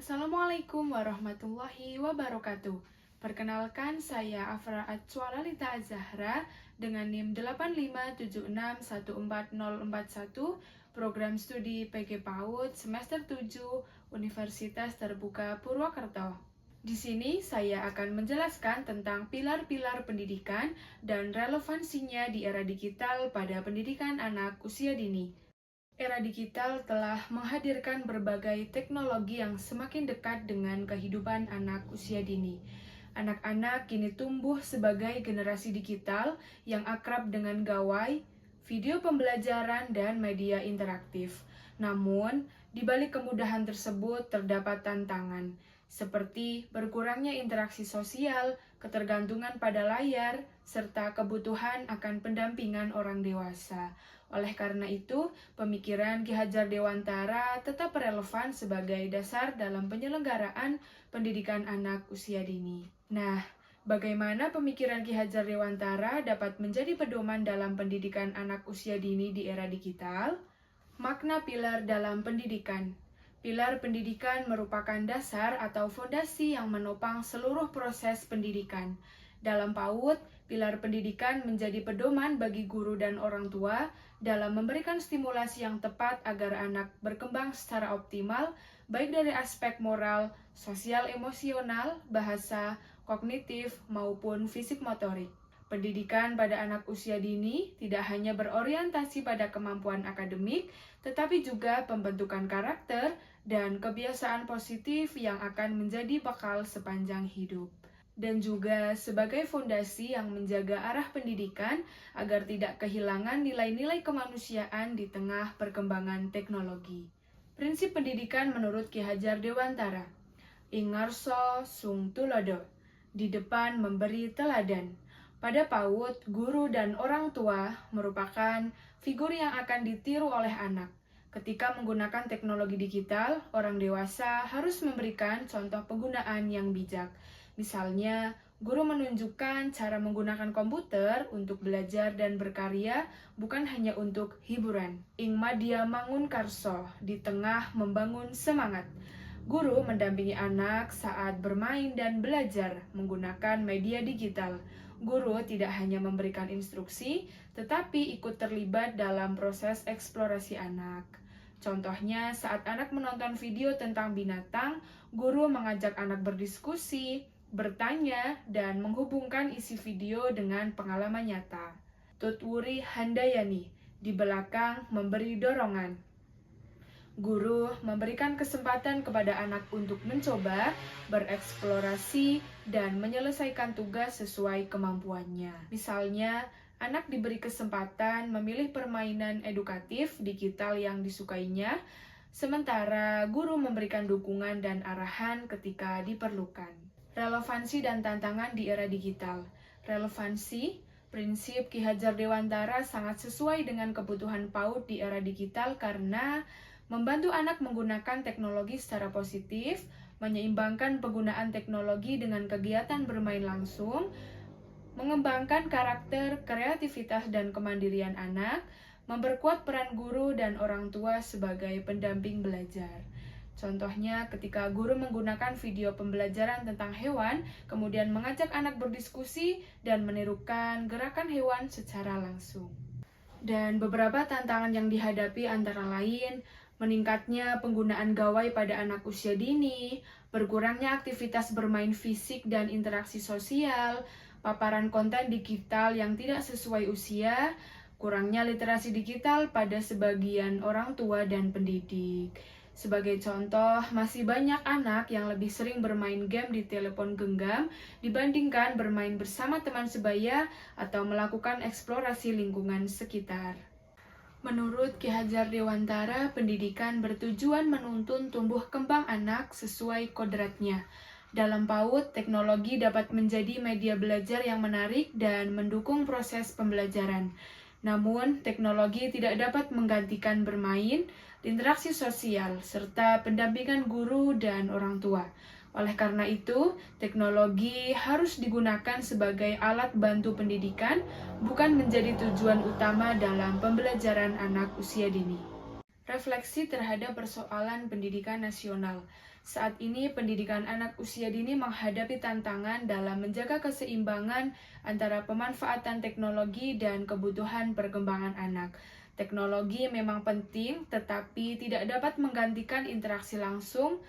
Assalamualaikum warahmatullahi wabarakatuh. Perkenalkan, saya Afra Atswalalita Azahra dengan NIM 8576144041, Program Studi PG PAUD Semester 7 Universitas Terbuka Purwokerto. Di sini saya akan menjelaskan tentang pilar-pilar pendidikan dan relevansinya di era digital pada pendidikan anak usia dini. Era digital telah menghadirkan berbagai teknologi yang semakin dekat dengan kehidupan anak usia dini. Anak-anak kini tumbuh sebagai generasi digital yang akrab dengan gawai, video pembelajaran, dan media interaktif. Namun, di balik kemudahan tersebut terdapat tantangan, seperti berkurangnya interaksi sosial, ketergantungan pada layar, serta kebutuhan akan pendampingan orang dewasa. Oleh karena itu, pemikiran Ki Hajar Dewantara tetap relevan sebagai dasar dalam penyelenggaraan pendidikan anak usia dini. Nah, bagaimana pemikiran Ki Hajar Dewantara dapat menjadi pedoman dalam pendidikan anak usia dini di era digital? Makna pilar dalam pendidikan. Pilar pendidikan merupakan dasar atau fondasi yang menopang seluruh proses pendidikan. Dalam PAUD, pilar pendidikan menjadi pedoman bagi guru dan orang tua dalam memberikan stimulasi yang tepat agar anak berkembang secara optimal, baik dari aspek moral, sosial emosional, bahasa, kognitif, maupun fisik motorik. Pendidikan pada anak usia dini tidak hanya berorientasi pada kemampuan akademik, tetapi juga pembentukan karakter dan kebiasaan positif yang akan menjadi bekal sepanjang hidup. Dan juga sebagai fondasi yang menjaga arah pendidikan agar tidak kehilangan nilai-nilai kemanusiaan di tengah perkembangan teknologi. Prinsip pendidikan menurut Ki Hajar Dewantara. Ing ngarsa sung tulodo, di depan memberi teladan. Pada PAUD, guru dan orang tua merupakan figur yang akan ditiru oleh anak. Ketika menggunakan teknologi digital, orang dewasa harus memberikan contoh penggunaan yang bijak. Misalnya, guru menunjukkan cara menggunakan komputer untuk belajar dan berkarya, bukan hanya untuk hiburan. Ing madya mangun karso, di tengah membangun semangat. Guru mendampingi anak saat bermain dan belajar menggunakan media digital. Guru tidak hanya memberikan instruksi, tetapi ikut terlibat dalam proses eksplorasi anak. Contohnya, saat anak menonton video tentang binatang, guru mengajak anak berdiskusi, bertanya, dan menghubungkan isi video dengan pengalaman nyata. Tutwuri Handayani, di belakang memberi dorongan. Guru memberikan kesempatan kepada anak untuk mencoba, bereksplorasi, dan menyelesaikan tugas sesuai kemampuannya. Misalnya, anak diberi kesempatan memilih permainan edukatif digital yang disukainya, sementara guru memberikan dukungan dan arahan ketika diperlukan. Relevansi dan tantangan di era digital. Relevansi, prinsip Ki Hajar Dewantara sangat sesuai dengan kebutuhan PAUD di era digital karena membantu anak menggunakan teknologi secara positif, menyeimbangkan penggunaan teknologi dengan kegiatan bermain langsung, mengembangkan karakter, kreativitas, dan kemandirian anak, memperkuat peran guru dan orang tua sebagai pendamping belajar. Contohnya, ketika guru menggunakan video pembelajaran tentang hewan, kemudian mengajak anak berdiskusi dan menirukan gerakan hewan secara langsung. Dan beberapa tantangan yang dihadapi antara lain, meningkatnya penggunaan gawai pada anak usia dini, berkurangnya aktivitas bermain fisik dan interaksi sosial, paparan konten digital yang tidak sesuai usia, kurangnya literasi digital pada sebagian orang tua dan pendidik. Sebagai contoh, masih banyak anak yang lebih sering bermain game di telepon genggam dibandingkan bermain bersama teman sebaya atau melakukan eksplorasi lingkungan sekitar. Menurut Ki Hajar Dewantara, pendidikan bertujuan menuntun tumbuh kembang anak sesuai kodratnya. Dalam PAUD, teknologi dapat menjadi media belajar yang menarik dan mendukung proses pembelajaran. Namun, teknologi tidak dapat menggantikan bermain, interaksi sosial, serta pendampingan guru dan orang tua. Oleh karena itu, teknologi harus digunakan sebagai alat bantu pendidikan, bukan menjadi tujuan utama dalam pembelajaran anak usia dini. Refleksi terhadap persoalan pendidikan nasional. Saat ini pendidikan anak usia dini menghadapi tantangan dalam menjaga keseimbangan antara pemanfaatan teknologi dan kebutuhan perkembangan anak. Teknologi memang penting, tetapi tidak dapat menggantikan interaksi langsung,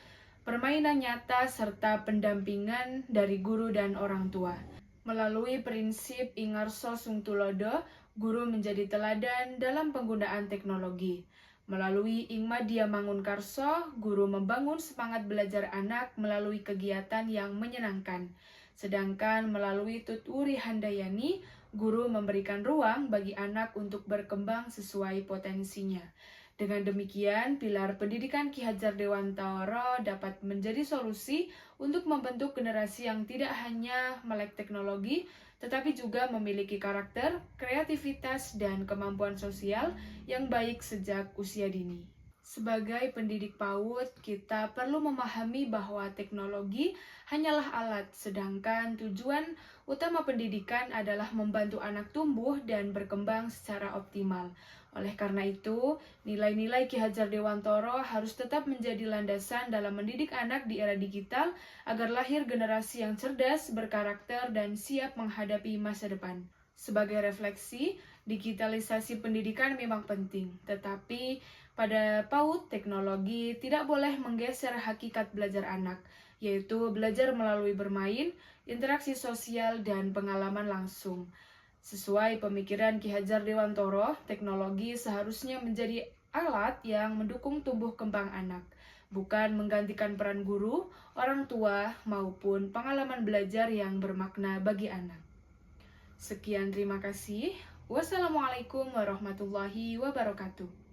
permainan nyata, serta pendampingan dari guru dan orang tua. Melalui prinsip Ingarso Sungtulodo, guru menjadi teladan dalam penggunaan teknologi. Melalui Ingmadia Mangunkarso, guru membangun semangat belajar anak melalui kegiatan yang menyenangkan. Sedangkan melalui Tuturi Handayani, guru memberikan ruang bagi anak untuk berkembang sesuai potensinya. Dengan demikian, pilar pendidikan Ki Hajar Dewantara dapat menjadi solusi untuk membentuk generasi yang tidak hanya melek teknologi, tetapi juga memiliki karakter, kreativitas, dan kemampuan sosial yang baik sejak usia dini. Sebagai pendidik PAUD, kita perlu memahami bahwa teknologi hanyalah alat, sedangkan tujuan utama pendidikan adalah membantu anak tumbuh dan berkembang secara optimal. Oleh karena itu, nilai-nilai Ki Hajar Dewantara harus tetap menjadi landasan dalam mendidik anak di era digital agar lahir generasi yang cerdas, berkarakter, dan siap menghadapi masa depan. Sebagai refleksi, digitalisasi pendidikan memang penting, tetapi pada PAUD, teknologi tidak boleh menggeser hakikat belajar anak, yaitu belajar melalui bermain, interaksi sosial, dan pengalaman langsung. Sesuai pemikiran Ki Hajar Dewantara, teknologi seharusnya menjadi alat yang mendukung tumbuh kembang anak, bukan menggantikan peran guru, orang tua, maupun pengalaman belajar yang bermakna bagi anak. Sekian, terima kasih. Wassalamualaikum warahmatullahi wabarakatuh.